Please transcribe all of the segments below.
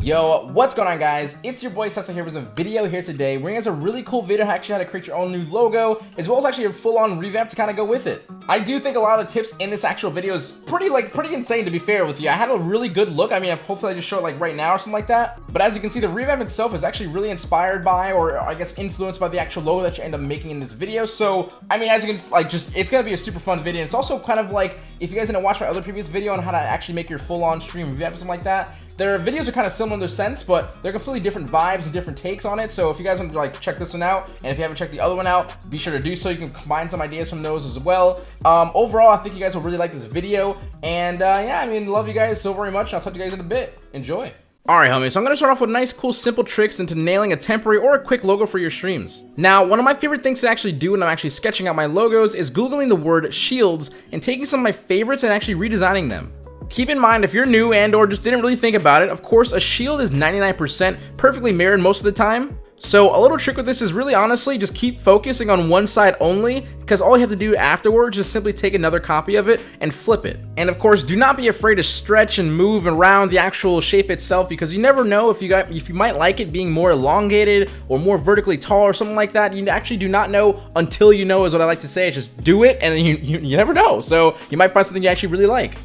Yo, what's going on, guys? It's your boy Cecil here with a video here today. We're gonna get a really cool video actually how to create your own new logo, as well as actually a full-on revamp to kind of go with it. I do think a lot of the tips in this actual video is pretty insane, to be fair with you. I had a really good look. I mean, hopefully I just show it like right now or something like that. But as you can see, the revamp itself is actually really inspired by, or I guess influenced by, the actual logo that you end up making in this video. So, I mean, as you can it's gonna be a super fun video. It's also kind of like, if you guys didn't watch my other previous video on how to actually make your full-on stream revamp or something like that, their videos are kind of similar in their sense, but they're completely different vibes and different takes on it. So if you guys want to check this one out, and if you haven't checked the other one out, be sure to do so. You can combine some ideas from those as well. Overall, I think you guys will really like this video. And yeah, I mean, love you guys so very much. I'll talk to you guys in a bit. Enjoy. Alright, homies, so I'm going to start off with nice, cool, simple tricks into nailing a temporary or a quick logo for your streams. Now, one of my favorite things to actually do when I'm actually sketching out my logos is Googling the word shields and taking some of my favorites and actually redesigning them. Keep in mind, if you're new and or just didn't really think about it, of course, a shield is 99% perfectly mirrored most of the time. So a little trick with this is really honestly just keep focusing on one side only, because all you have to do afterwards is simply take another copy of it and flip it. And of course, do not be afraid to stretch and move around the actual shape itself, because you never know if you might like it being more elongated or more vertically tall or something like that. You actually do not know until you know, is what I like to say. It's just do it, and then you never know. So you might find something you actually really like.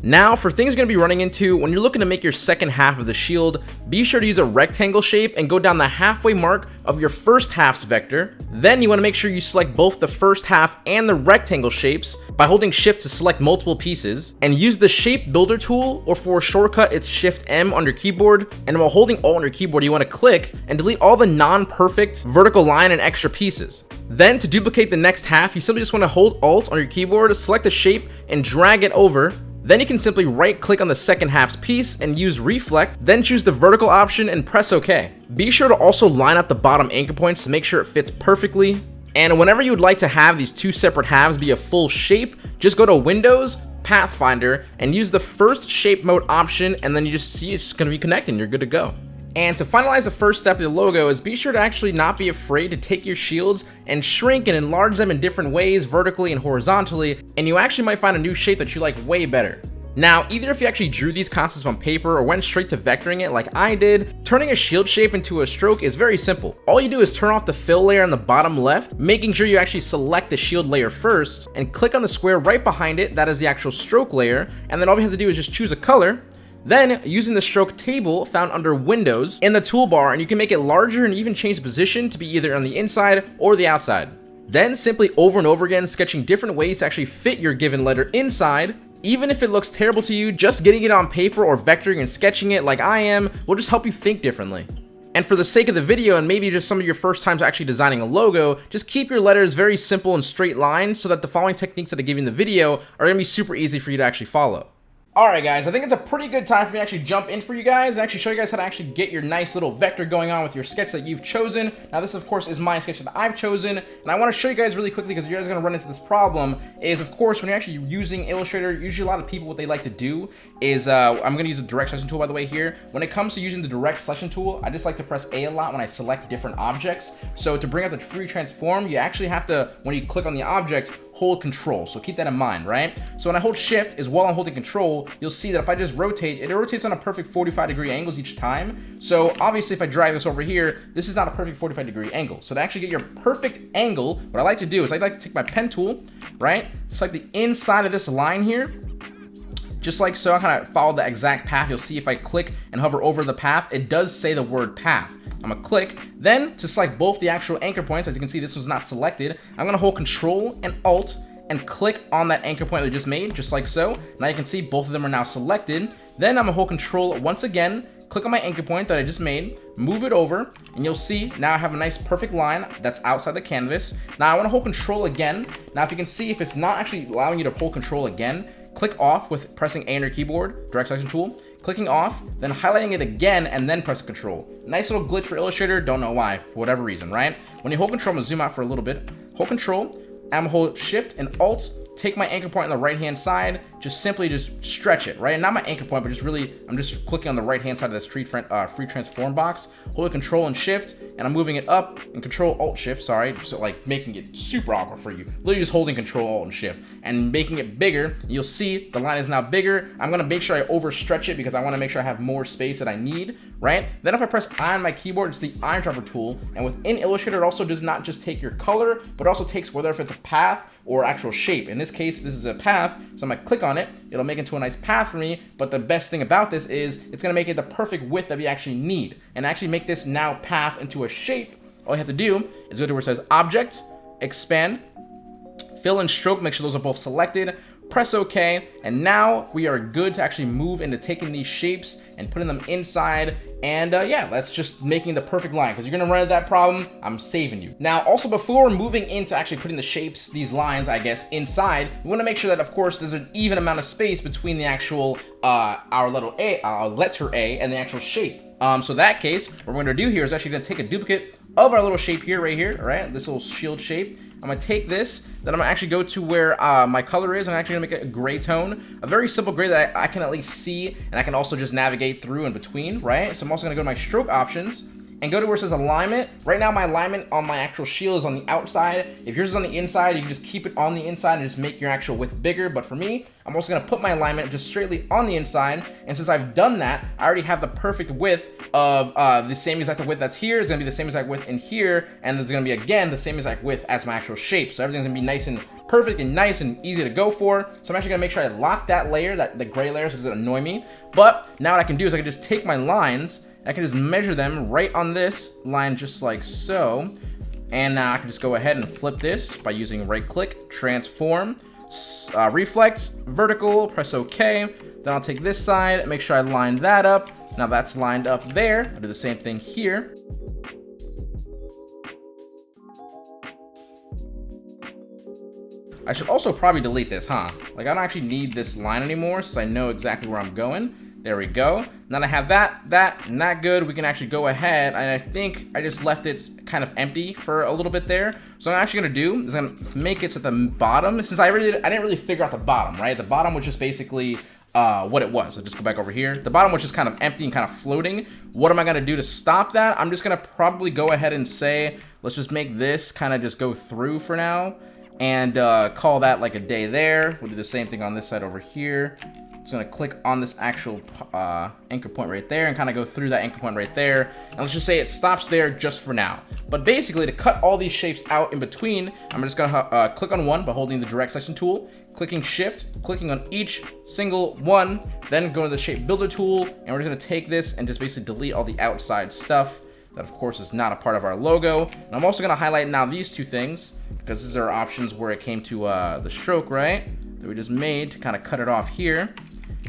Now, for things you're going to be running into when you're looking to make your second half of the shield, be sure to use a rectangle shape and go down the halfway mark of your first half's vector. Then you want to make sure you select both the first half and the rectangle shapes by holding shift to select multiple pieces, and use the shape builder tool, or for a shortcut it's shift M on your keyboard. And while holding Alt on your keyboard, you want to click and delete all the non-perfect vertical line and extra pieces. Then to duplicate the next half, you simply just want to hold Alt on your keyboard, select the shape and drag it over. Then you can simply right click on the second half's piece and use reflect, then choose the vertical option and press OK. Be sure to also line up the bottom anchor points to make sure it fits perfectly. And whenever you would like to have these two separate halves be a full shape, just go to Windows, Pathfinder, and use the first shape mode option, and then you just see it's just going to be connecting. You're good to go. And to finalize the first step of the logo is be sure to actually not be afraid to take your shields and shrink and enlarge them in different ways, vertically and horizontally, and you actually might find a new shape that you like way better. Now, either if you actually drew these concepts on paper or went straight to vectoring it like I did, turning a shield shape into a stroke is very simple. All you do is turn off the fill layer on the bottom left, making sure you actually select the shield layer first, and click on the square right behind it, that is the actual stroke layer, and then all you have to do is just choose a color. Then, using the stroke table found under Windows in the toolbar, and you can make it larger and even change the position to be either on the inside or the outside. Then, simply over and over again, sketching different ways to actually fit your given letter inside. Even if it looks terrible to you, just getting it on paper or vectoring and sketching it like I am will just help you think differently. And for the sake of the video, and maybe just some of your first times actually designing a logo, just keep your letters very simple and straight lines so that the following techniques that I give you in the video are going to be super easy for you to actually follow. Alright guys, I think it's a pretty good time for me to actually jump in for you guys and actually show you guys how to actually get your nice little vector going on with your sketch that you've chosen. Now this of course is my sketch that I've chosen, and I want to show you guys really quickly, because you guys are going to run into this problem, is of course when you're actually using Illustrator, usually a lot of people what they like to do is, I'm going to use the direct selection tool by the way here. When it comes to using the direct selection tool, I just like to press A a lot when I select different objects. So to bring out the free transform, you actually have to, when you click on the object, hold control. So keep that in mind, right? So when I hold shift, is while I'm holding control, you'll see that if I just rotate, it rotates on a perfect 45-degree angles each time. So obviously if I drag this over here, this is not a perfect 45-degree angle. So to actually get your perfect angle, what I like to do is I like to take my pen tool, right? Select the inside of this line here, just like so. I kind of follow the exact path. You'll see if I click and hover over the path, it does say the word path. I'm gonna click. Then to select both the actual anchor points, as you can see this was not selected, I'm gonna hold Control and Alt and click on that anchor point we just made, just like so. Now you can see both of them are now selected. Then I'm gonna hold Control once again, click on my anchor point that I just made, move it over, and you'll see now I have a nice perfect line that's outside the canvas. Now I wanna hold Control again. Now if you can see, if it's not actually allowing you to hold Control again, click off with pressing A on your keyboard, direct selection tool, clicking off, then highlighting it again, and then press Control. Nice little glitch for Illustrator, don't know why, for whatever reason, right? When you hold Control, I'm gonna zoom out for a little bit, hold Control, I'm gonna hold Shift and Alt, take my anchor point on the right hand side, just simply just stretch it, right? And not my anchor point, but just really, I'm just clicking on the right hand side of this free transform box, holding Control and Shift, and I'm moving it up, and Control Alt Shift, sorry, so like making it super awkward for you. Literally just holding Control Alt and Shift and making it bigger. You'll see the line is now bigger. I'm gonna make sure I overstretch it because I wanna make sure I have more space that I need, right? Then if I press I on my keyboard, it's the iron dropper tool, and within Illustrator, it also does not just take your color, but also takes whether if it's a path or actual shape. In this case, this is a path, so I'm gonna click on it. It'll make it into a nice path for me, but the best thing about this is it's gonna make it the perfect width that we actually need, and actually make this now path into a shape. All you have to do is go to where it says Object, Expand, Fill and Stroke, make sure those are both selected, press OK, and now we are good to actually move into taking these shapes and putting them inside. And yeah, that's just making the perfect line, because you're gonna run into that problem, I'm saving you. Now, also before we're moving into actually putting the shapes, these lines, I guess, inside, we wanna make sure that, of course, there's an even amount of space between the actual, our letter A, and the actual shape. So that case, what we're gonna do here is actually gonna take a duplicate of our little shape here, right here, all right? This little shield shape. I'm gonna take this, then I'm gonna actually go to where my color is. I'm actually gonna make it a gray tone, a very simple gray that I can at least see, and I can also just navigate through in between, right? So I'm also gonna go to my stroke options and go to where it says alignment. Right now, my alignment on my actual shield is on the outside. If yours is on the inside, you can just keep it on the inside and just make your actual width bigger. But for me, I'm also gonna put my alignment just straightly on the inside. And since I've done that, I already have the perfect width of the same exact width that's here. It's gonna be the same exact width in here. And it's gonna be, again, the same exact width as my actual shape. So everything's gonna be nice and perfect and nice and easy to go for. So I'm actually gonna make sure I lock that layer, the gray layer, so it doesn't annoy me. But now what I can do is I can just take my lines, I can just measure them right on this line, just like so. And now I can just go ahead and flip this by using right click, transform, reflect, vertical, press OK. Then I'll take this side, make sure I line that up. Now that's lined up there. I'll do the same thing here. I should also probably delete this, huh? Like, I don't actually need this line anymore since I know exactly where I'm going. There we go. Now that I have that, and that good, we can actually go ahead, and I think I just left it kind of empty for a little bit there. So what I'm actually gonna do is I'm gonna make it to the bottom. Since I didn't really figure out the bottom, right? The bottom was just basically what it was. So just go back over here. The bottom was just kind of empty and kind of floating. What am I gonna do to stop that? I'm just gonna probably go ahead and say, let's just make this kind of just go through for now, and call that like a day there. We'll do the same thing on this side over here. Just gonna click on this actual anchor point right there and kind of go through that anchor point right there. And let's just say it stops there just for now. But basically, to cut all these shapes out in between, I'm just gonna click on one by holding the direct selection tool, clicking shift, clicking on each single one, then go to the shape builder tool, and we're just gonna take this and just basically delete all the outside stuff that, of course, is not a part of our logo. And I'm also gonna highlight now these two things, because these are options where it came to the stroke, right? That we just made to kind of cut it off here.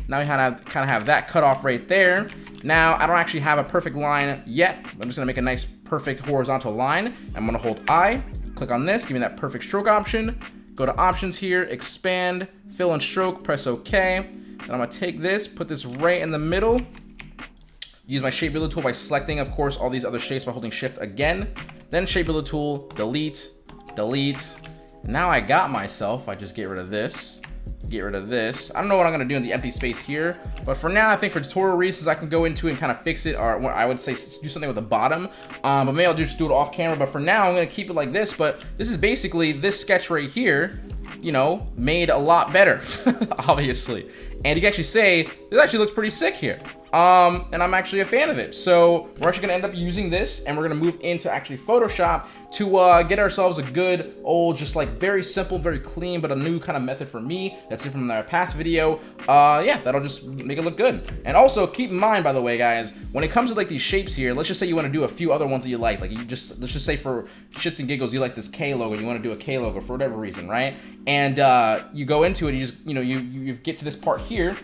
Now we kind of have that cut off right there. Now, I don't actually have a perfect line yet. I'm just gonna make a nice, perfect horizontal line. I'm gonna hold I, click on this, give me that perfect stroke option. Go to options here, expand, fill and stroke, press OK. Then I'm gonna take this, put this right in the middle. Use my shape builder tool by selecting, of course, all these other shapes by holding shift again. Then shape builder tool, delete, delete. Now I got myself, I just get rid of this. Get rid of this. I don't know what I'm gonna do in the empty space here, but for now, I think for tutorial reasons, I can go into and kind of fix it, or I would say do something with the bottom. But maybe I'll just do it off camera. But for now, I'm gonna keep it like this. But this is basically this sketch right here, you know, made a lot better, obviously. And you can actually say this actually looks pretty sick here. And I'm actually a fan of it. So we're actually gonna end up using this, and we're gonna move into actually Photoshop to get ourselves a good old, just like very simple, very clean, but a new kind of method for me. That's it from our past video. Yeah, that'll just make it look good. And also keep in mind, by the way, guys, when it comes to like these shapes here, let's just say you want to do a few other ones that you like you just, let's just say for shits and giggles, you like this K logo, you want to do a K logo for whatever reason, right? And you go into it, you just, you know, you get to this part here,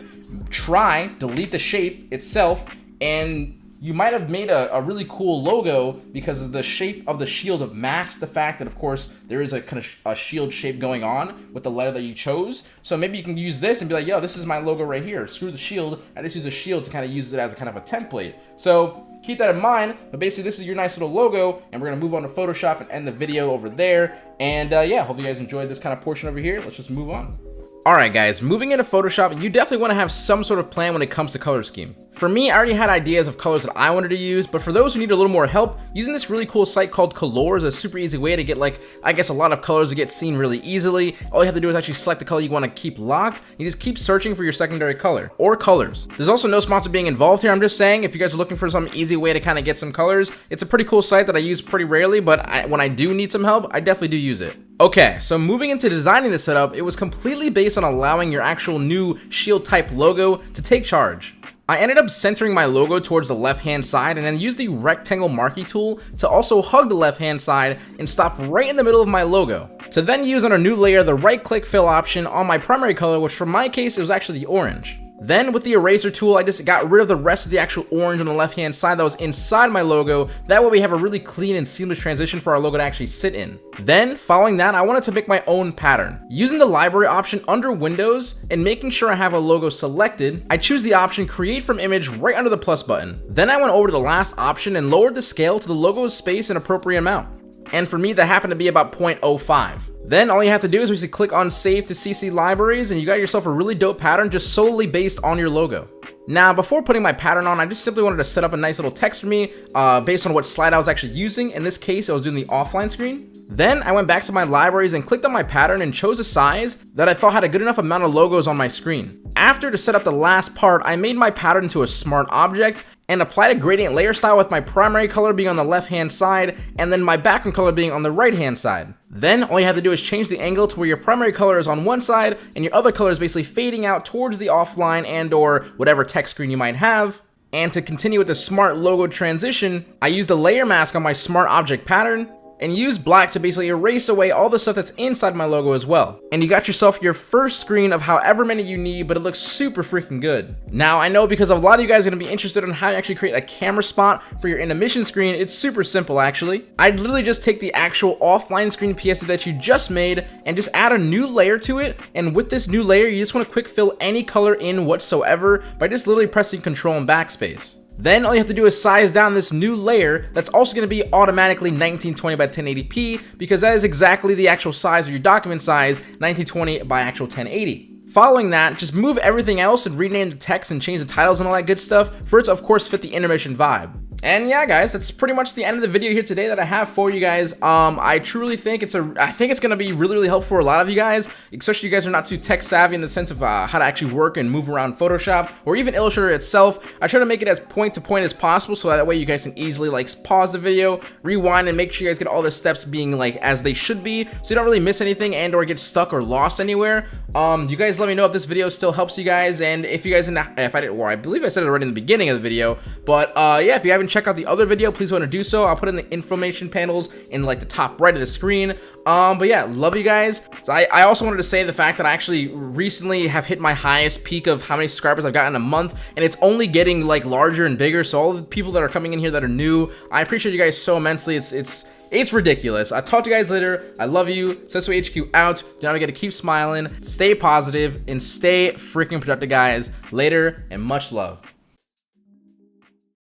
try, delete the shape itself, and you might have made a really cool logo because of the shape of the shield masks the fact that, of course, there is a kind of a shield shape going on with the letter that you chose. So maybe you can use this and be like, yo, this is my logo right here. Screw the shield. I just use a shield to kind of use it as a kind of a template. So keep that in mind. But basically, this is your nice little logo, and we're going to move on to Photoshop and end the video over there. And yeah, hope you guys enjoyed this kind of portion over here. Let's just move on. Alright guys, moving into Photoshop, you definitely want to have some sort of plan when it comes to color scheme. For me, I already had ideas of colors that I wanted to use, but for those who need a little more help, using this really cool site called Color is a super easy way to get a lot of colors to get seen really easily. All you have to do is actually select the color you want to keep locked. You just keep searching for your secondary color or colors. There's also no sponsor being involved here. I'm just saying if you guys are looking for some easy way to kind of get some colors, it's a pretty cool site that I use pretty rarely, but when I do need some help, I definitely do use it. Okay, so moving into designing the setup, it was completely based on allowing your actual new shield type logo to take charge. I ended up centering my logo towards the left hand side and then used the rectangle marquee tool to also hug the left hand side and stop right in the middle of my logo. To then use on a new layer the right click fill option on my primary color, which for my case it was actually the orange. Then with the eraser tool, I just got rid of the rest of the actual orange on the left hand side that was inside my logo. That way we have a really clean and seamless transition for our logo to actually sit in. Then following that, I wanted to make my own pattern. Using the library option under Windows and making sure I have a logo selected, I choose the option create from image right under the plus button. Then I went over to the last option and lowered the scale to the logo's space an appropriate amount. And for me, that happened to be about 0.05. Then all you have to do is basically click on save to CC libraries and you got yourself a really dope pattern just solely based on your logo. Now, before putting my pattern on, I just simply wanted to set up a nice little text for me based on what slide I was actually using. In this case, I was doing the offline screen. Then I went back to my libraries and clicked on my pattern and chose a size that I thought had a good enough amount of logos on my screen. After, to set up the last part, I made my pattern into a smart object and applied a gradient layer style with my primary color being on the left hand side and then my background color being on the right hand side. Then all you have to do is change the angle to where your primary color is on one side and your other color is basically fading out towards the offline and or whatever text screen you might have. And to continue with the smart logo transition, I used a layer mask on my smart object pattern and use black to basically erase away all the stuff that's inside my logo as well. And you got yourself your first screen of however many you need, but it looks super freaking good. Now, I know because a lot of you guys are gonna be interested in how you actually create a camera spot for your intermission screen. It's super simple, actually. I'd literally just take the actual offline screen PSD that you just made and just add a new layer to it. And with this new layer, you just wanna quick fill any color in whatsoever by just literally pressing Control and Backspace. Then all you have to do is size down this new layer that's also going to be automatically 1920 by 1080p because that is exactly the actual size of your document size, 1920 by actual 1080. Following that, just move everything else and rename the text and change the titles and all that good stuff for it to of course fit the intermission vibe. And yeah, guys, that's pretty much the end of the video here today that I have for you guys. I truly think it's gonna be really helpful for a lot of you guys, especially you guys are not too tech savvy in the sense of how to actually work and move around Photoshop or even Illustrator itself. I try to make it as point to point as possible so that way you guys can easily pause the video, rewind, and make sure you guys get all the steps being as they should be, so you don't really miss anything and or get stuck or lost anywhere. You guys let me know if this video still helps you guys, and if you guys I believe I said it already in the beginning of the video, but yeah, if you haven't checked out the other video, please want to do so. I'll put in the information panels in the top right of the screen. But yeah, love you guys. So I also wanted to say the fact that I actually recently have hit my highest peak of how many subscribers I've gotten in a month, and it's only getting larger and bigger. So all the people that are coming in here that are new, I appreciate you guys so immensely. It's ridiculous. I'll talk to you guys later. I love you. Sesame HQ out. Do not forget to keep smiling, stay positive, and stay freaking productive, guys. Later, and much love.